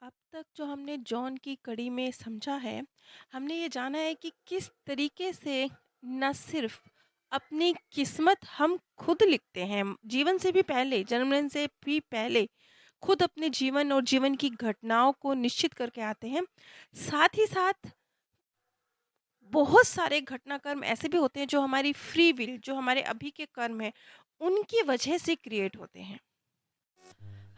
अब तक जो हमने जॉन की कड़ी में समझा है, हमने ये जाना है कि किस तरीके से न सिर्फ अपनी किस्मत हम खुद लिखते हैं, जीवन से भी पहले, जन्मदिन से भी पहले, खुद अपने जीवन और जीवन की घटनाओं को निश्चित करके आते हैं। साथ ही साथ बहुत सारे घटनाक्रम ऐसे भी होते हैं जो हमारी फ्री विल, जो हमारे अभी के कर्म हैं, उनकी वजह से क्रिएट होते हैं।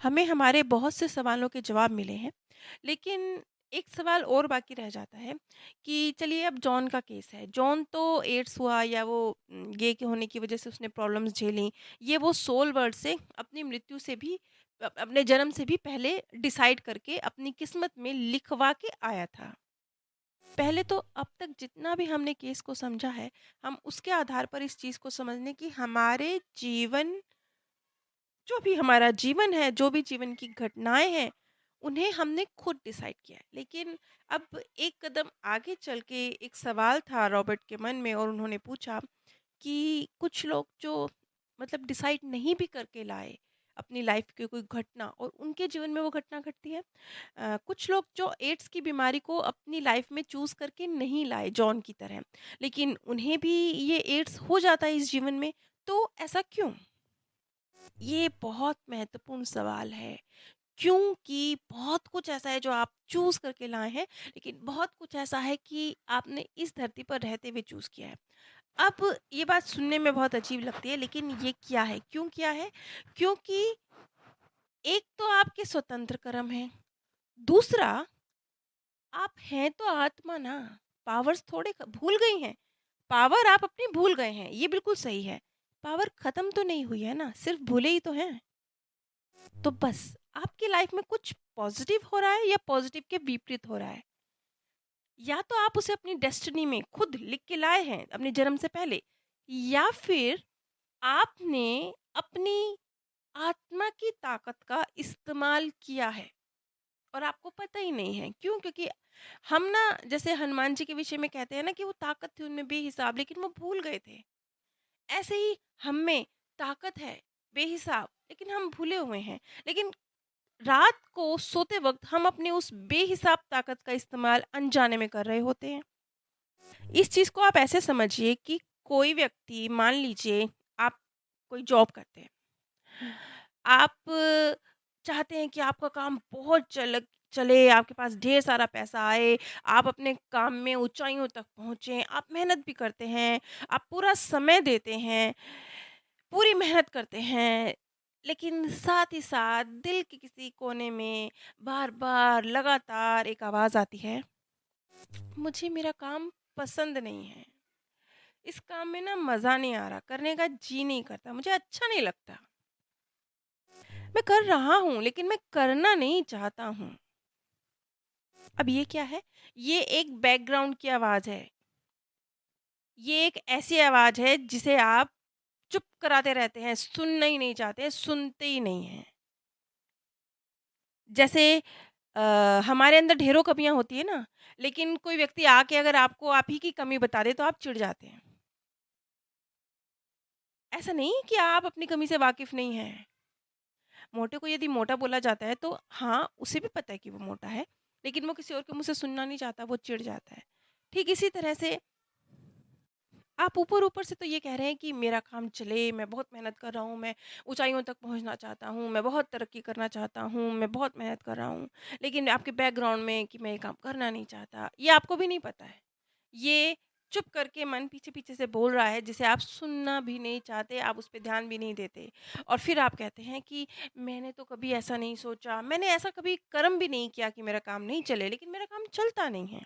हमें हमारे बहुत से सवालों के जवाब मिले हैं, लेकिन एक सवाल और बाकी रह जाता है कि चलिए अब जॉन का केस है। जॉन तो एड्स हुआ या वो गे के होने की वजह से उसने प्रॉब्लम्स झेली। ये वो सोल वर्ड से अपनी मृत्यु से भी अपने जन्म से भी पहले डिसाइड करके अपनी किस्मत में लिखवा के आया था। पहले तो अब तक जितना भी हमने केस को समझा है, हम उसके आधार पर इस चीज़ को समझने की हमारे जीवन जो भी हमारा जीवन है, जो भी जीवन की घटनाएँ हैं, उन्हें हमने खुद डिसाइड किया है। लेकिन अब एक कदम आगे चल के एक सवाल था रॉबर्ट के मन में और उन्होंने पूछा कि कुछ लोग जो मतलब डिसाइड नहीं भी करके लाए अपनी लाइफ की कोई घटना और उनके जीवन में वो घटना घटती है। कुछ लोग जो एड्स की बीमारी को अपनी लाइफ में चूज़ करके नहीं लाए जॉन की तरह, लेकिन उन्हें भी ये एड्स हो जाता है इस जीवन में, तो ऐसा क्यों? ये बहुत महत्वपूर्ण सवाल है क्योंकि बहुत कुछ ऐसा है जो आप चूज करके लाए हैं, लेकिन बहुत कुछ ऐसा है कि आपने इस धरती पर रहते हुए चूज किया है। अब ये बात सुनने में बहुत अजीब लगती है, लेकिन ये क्या है, क्यों किया है? क्योंकि एक तो आपके स्वतंत्र कर्म हैं, दूसरा आप हैं तो आत्मा ना, पावर्स थोड़े भूल गई हैं। पावर आप अपनी भूल गए हैं, ये बिल्कुल सही है। पावर खत्म तो नहीं हुई है ना, सिर्फ भूले ही तो हैं। तो बस आपकी लाइफ में कुछ पॉजिटिव हो रहा है या पॉजिटिव के विपरीत हो रहा है, या तो आप उसे अपनी डेस्टिनी में खुद लिख के लाए हैं अपने जन्म से पहले, या फिर आपने अपनी आत्मा की ताकत का इस्तेमाल किया है और आपको पता ही नहीं है। क्यों? क्योंकि हम ना, जैसे हनुमान जी के विषय में कहते हैं ना कि वो ताकत थी उनमें बेहिसाब, लेकिन वो भूल गए थे। ऐसे ही हम में ताकत है बेहिसाब, लेकिन हम भूले हुए हैं। लेकिन रात को सोते वक़्त हम अपने उस बेहिसाब ताकत का इस्तेमाल अनजाने में कर रहे होते हैं। इस चीज़ को आप ऐसे समझिए कि कोई व्यक्ति, मान लीजिए आप कोई जॉब करते हैं। आप चाहते हैं कि आपका काम बहुत चले, आपके पास ढेर सारा पैसा आए, आप अपने काम में ऊँचाइयों तक पहुँचे, आप मेहनत भी करते हैं, आप पूरा समय देते हैं, पूरी मेहनत करते हैं, लेकिन साथ ही साथ दिल के किसी कोने में बार-बार लगातार एक आवाज़ आती है, मुझे मेरा काम पसंद नहीं है। इस काम में ना मज़ा नहीं आ रहा, करने का जी नहीं करता, मुझे अच्छा नहीं लगता। मैं कर रहा हूँ, लेकिन मैं करना नहीं चाहता हूँ। अब ये क्या है? ये एक बैकग्राउंड की आवाज़ है। ये एक ऐसी आवाज़ है जिसे आप चुप कराते रहते हैं, सुनना ही नहीं चाहते, सुनते ही नहीं हैं। जैसे हमारे अंदर ढेरों कमियाँ होती है ना, लेकिन कोई व्यक्ति आके अगर आपको आप ही की कमी बता दे तो आप चिढ़ जाते हैं। ऐसा नहीं कि आप अपनी कमी से वाकिफ़ नहीं हैं। मोटे को यदि मोटा बोला जाता है तो हाँ, उसे भी पता है कि वो मोटा है, लेकिन वो किसी और के मुँह से सुनना नहीं चाहता, वो चिढ़ जाता है। ठीक इसी तरह से आप ऊपर-ऊपर से तो ये कह रहे हैं कि मेरा काम चले, मैं बहुत मेहनत कर रहा हूँ, मैं ऊँचाइयों तक पहुँचना चाहता हूँ, मैं बहुत तरक्की करना चाहता हूँ, मैं बहुत मेहनत कर रहा हूँ। लेकिन आपके बैकग्राउंड में कि मैं ये काम करना नहीं चाहता, ये आपको भी नहीं पता है। ये चुप करके मन पीछे-पीछे से बोल रहा है जिसे आप सुनना भी नहीं चाहते, आप उस पे ध्यान भी नहीं देते। और फिर आप कहते हैं कि मैंने तो कभी ऐसा नहीं सोचा, मैंने ऐसा कभी कर्म भी नहीं किया कि मेरा काम नहीं चले, लेकिन मेरा काम चलता नहीं है।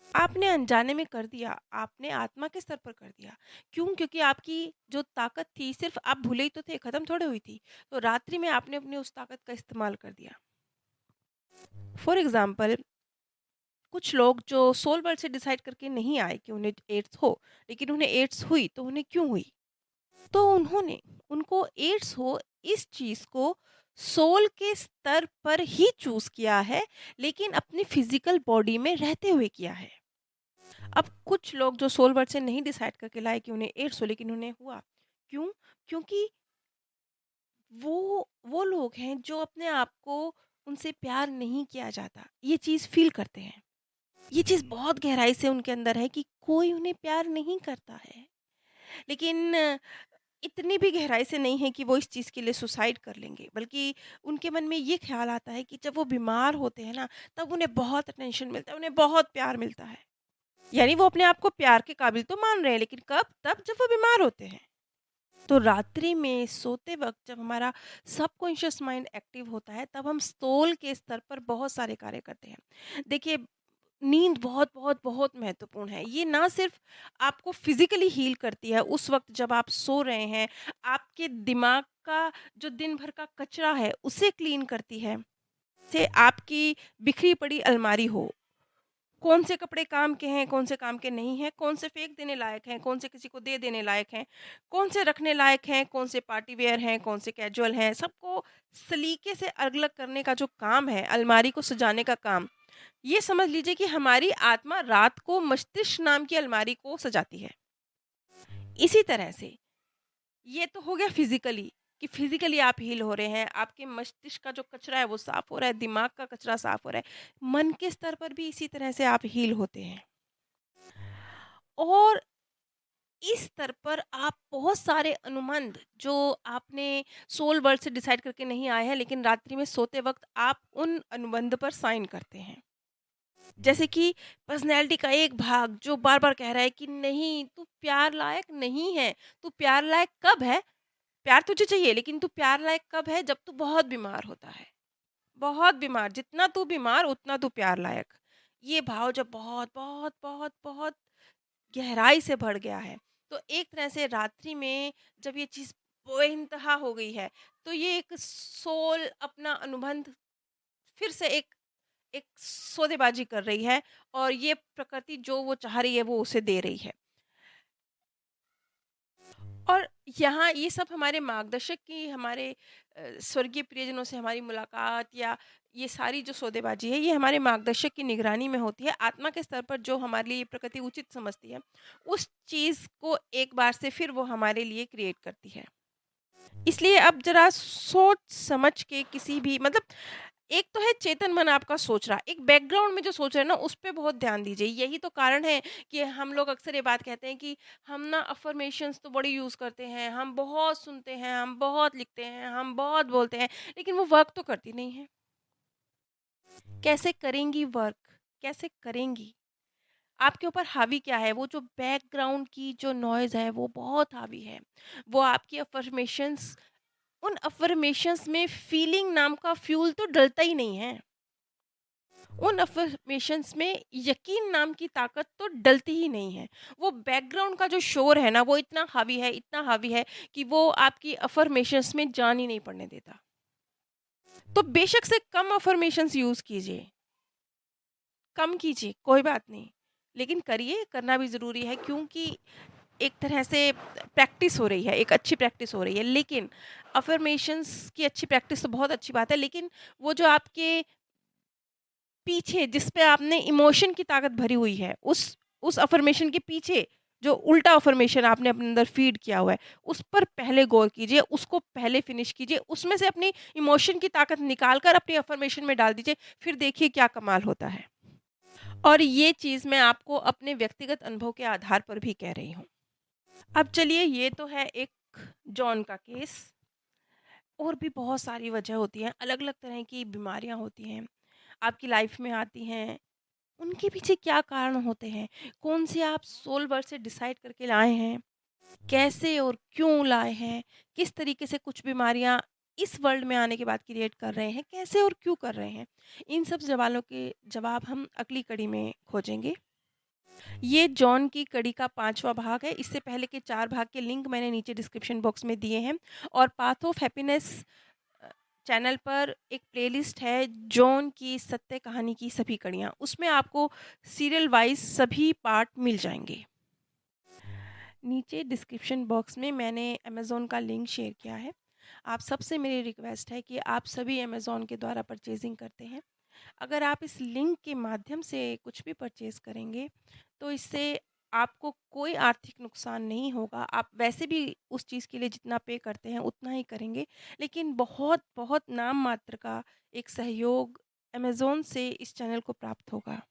आपने अनजाने में कर दिया, आपने आत्मा के स्तर पर कर दिया। क्यों? क्योंकि आपकी जो ताकत थी सिर्फ़ आप भूले ही तो थे, ख़त्म थोड़े हुई थी। तो रात्रि में आपने अपनी उस ताकत का इस्तेमाल कर दिया। फॉर एग्ज़ाम्पल, कुछ लोग जो सोल वर्ल्ड से डिसाइड करके नहीं आए कि उन्हें एड्स हो, लेकिन उन्हें एड्स हुई, तो उन्हें क्यों हुई? तो उन्होंने उनको एड्स हो इस चीज़ को सोल के स्तर पर ही चूज़ किया है, लेकिन अपनी फ़िज़िकल बॉडी में रहते हुए किया है। अब कुछ लोग जो सोल वर्ड से नहीं डिसाइड करके लाए कि उन्हें एड्स हो, लेकिन उन्हें हुआ। क्यों? क्योंकि वो लोग हैं जो अपने आप को उनसे प्यार नहीं किया जाता, ये चीज़ फ़ील करते हैं। ये चीज़ बहुत गहराई से उनके अंदर है कि कोई उन्हें प्यार नहीं करता है। लेकिन इतनी भी गहराई से नहीं है कि वो इस चीज़ के लिए सुसाइड कर लेंगे, बल्कि उनके मन में ये ख़्याल आता है कि जब वो बीमार होते हैं ना, तब उन्हें बहुत अटेंशन मिलता है, उन्हें बहुत प्यार मिलता है। यानी वो अपने आप को प्यार के काबिल तो मान रहे हैं, लेकिन कब? तब जब वो बीमार होते हैं। तो रात्रि में सोते वक़्त जब हमारा सबकॉन्शियस माइंड एक्टिव होता है, तब हम सोल के स्तर पर बहुत सारे कार्य करते हैं। देखिए, नींद बहुत, बहुत, बहुत महत्वपूर्ण है। ये ना सिर्फ़ आपको फ़िज़िकली हील करती है उस वक़्त जब आप सो रहे हैं, आपके दिमाग का जो दिन भर का कचरा है, उसे क्लीन करती है। से आपकी बिखरी पड़ी अलमारी हो, कौन से कपड़े काम के हैं, कौन से काम के नहीं हैं, कौन से फेंक देने लायक हैं, कौन से किसी को दे देने लायक हैं, कौन से रखने लायक हैं, कौन से पार्टी वियर हैं, कौन से कैजुअल हैं, सबको सलीके से अलग-अलग करने का जो काम है, अलमारी को सजाने का काम, ये समझ लीजिए कि हमारी आत्मा रात को मस्तिष्क नाम की अलमारी को सजाती है। इसी तरह से ये तो हो गया फिज़िकली कि फिज़िकली आप हील हो रहे हैं, आपके मस्तिष्क का जो कचरा है वो साफ़ हो रहा है, दिमाग का कचरा साफ़ हो रहा है। मन के स्तर पर भी इसी तरह से आप हील होते हैं। और इस स्तर पर आप बहुत सारे अनुबंध जो आपने सोल वर्ड से डिसाइड करके नहीं आए हैं, लेकिन रात्रि में सोते वक़्त आप उन अनुबंध पर साइन करते हैं। जैसे कि पर्सनैलिटी का एक भाग जो बार-बार कह रहा है कि नहीं, तू प्यार लायक नहीं है। तू प्यार लायक कब है? प्यार तुझे चाहिए, लेकिन तू प्यार लायक कब है? जब तू बहुत बीमार होता है। बहुत बीमार, जितना तू बीमार उतना तू प्यार लायक। ये भाव जब बहुत, बहुत, बहुत, बहुत गहराई से बढ़ गया है, तो एक तरह से रात्रि में जब ये चीज़ बेइंतहा हो गई है, तो ये एक सोल अपना अनुबंध फिर से एक एक सौदेबाजी कर रही है, और ये प्रकृति जो वो चाह रही है वो उसे दे रही है। और यहाँ ये सब हमारे मार्गदर्शक की, हमारे स्वर्गीय प्रियजनों से हमारी मुलाकात, या ये सारी जो सौदेबाजी है, ये हमारे मार्गदर्शक की निगरानी में होती है। आत्मा के स्तर पर जो हमारे लिए ये प्रकृति उचित समझती है, उस चीज़ को एक बार से फिर वो हमारे लिए क्रिएट करती है। इसलिए अब ज़रा सोच समझ के किसी भी मतलब, एक तो है चेतन मन आपका सोच रहा है, एक बैकग्राउंड में जो सोच रहा है ना, उस पे बहुत ध्यान दीजिए। यही तो कारण है कि हम लोग अक्सर ये बात कहते हैं कि हम ना अफ़र्मेशंस तो बड़ी यूज़ करते हैं, हम बहुत सुनते हैं, हम बहुत लिखते हैं, हम बहुत बोलते हैं, लेकिन वो वर्क तो करती नहीं है। कैसे करेंगी वर्क? कैसे करेंगी? आपके ऊपर हावी क्या है? वो जो बैकग्राउंड की जो नॉइज़ है, वो बहुत हावी है। वो आपकी अफ़र्मेशंस, उन अफ़र्मेशंस में फीलिंग नाम का फ्यूल तो डलता ही नहीं है। उन अफ़र्मेशंस में यकीन नाम की ताकत तो डलती ही नहीं है। वो बैकग्राउंड का जो शोर है ना, वो इतना हावी है कि वो आपकी अफ़र्मेशंस में जान ही नहीं पड़ने देता। तो बेशक से कम अफ़र्मेशंस यूज़ कीजिए, कम कीजिए, कोई बात नहीं। लेकिन करिए, करना भी ज़रूरी है, क्योंकि एक तरह से प्रैक्टिस हो रही है, एक अच्छी प्रैक्टिस हो रही है। लेकिन अफ़र्मेशंस की अच्छी प्रैक्टिस तो बहुत अच्छी बात है, लेकिन वो जो आपके पीछे जिस पे आपने इमोशन की ताकत भरी हुई है, उस अफ़र्मेशन के पीछे जो उल्टा अफ़र्मेशन आपने अपने अंदर फ़ीड किया हुआ है, उस पर पहले गौर कीजिए, उसको पहले फ़िनिश कीजिए, उसमें से अपनी इमोशन की ताकत निकाल कर अपनी अफ़र्मेशन में डाल दीजिए, फिर देखिए क्या कमाल होता है। और ये चीज़ मैं आपको अपने व्यक्तिगत अनुभव के आधार पर भी कह रही हूँ। अब चलिए, ये तो है एक जॉन का केस, और भी बहुत सारी वजह होती हैं, अलग-अलग तरह की बीमारियाँ होती हैं, आपकी लाइफ़ में आती हैं। उनके पीछे क्या कारण होते हैं? कौन से आप सोल वर्ड से डिसाइड करके लाए हैं? कैसे और क्यों लाए हैं? किस तरीके से कुछ बीमारियाँ इस वर्ल्ड में आने के बाद क्रिएट कर रहे हैं? कैसे और क्यों कर रहे हैं? इन सब सवालों के जवाब हम अगली कड़ी में खोजेंगे। ये जॉन की कड़ी का 5वां भाग है। इससे पहले के 4 भाग के लिंक मैंने नीचे डिस्क्रिप्शन बॉक्स में दिए हैं, और path of happiness a, channel पर एक प्लेलिस्ट है जॉन की सत्य कहानी की सभी कड़ियाँ। उसमें आपको सीरियल वाइज़ सभी पार्ट मिल जाएँगे। नीचे डिस्क्रिप्शन बॉक्स में मैंने अमेज़न का लिंक शेयर किया है। आप सबसे मेरी रिक्वेस्ट है कि आप सभी अमेज़न के द्वारा परचेज़िंग करते हैं। अगर आप इस लिंक के माध्यम से कुछ भी परचेज़ करेंगे, तो इससे आपको कोई आर्थिक नुकसान नहीं होगा। आप वैसे भी उस चीज़ के लिए जितना पे करते हैं उतना ही करेंगे। लेकिन बहुत नाम मात्र का एक सहयोग अमेज़न से इस चैनल को प्राप्त होगा।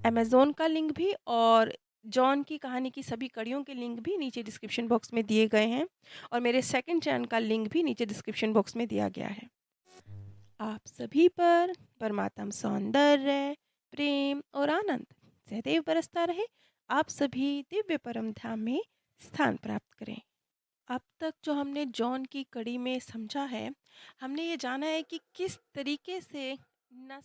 अमेज़न का लिंक भी और जॉन की कहानी की सभी कड़ियों के लिंक भी नीचे डिस्क्रिप्शन बॉक्स में दिए गए हैं और मेरे सेकंड चैनल का लिंक भी नीचे डिस्क्रिप्शन बॉक्स में दिया गया है। आप सभी पर परमात्म सौंदर्य, प्रेम और आनंद सदैव बरसता रहे। आप सभी दिव्य परम धाम में स्थान प्राप्त करें। अब तक जो हमने जॉन की कड़ी में समझा है, हमने ये जाना है कि किस तरीके से न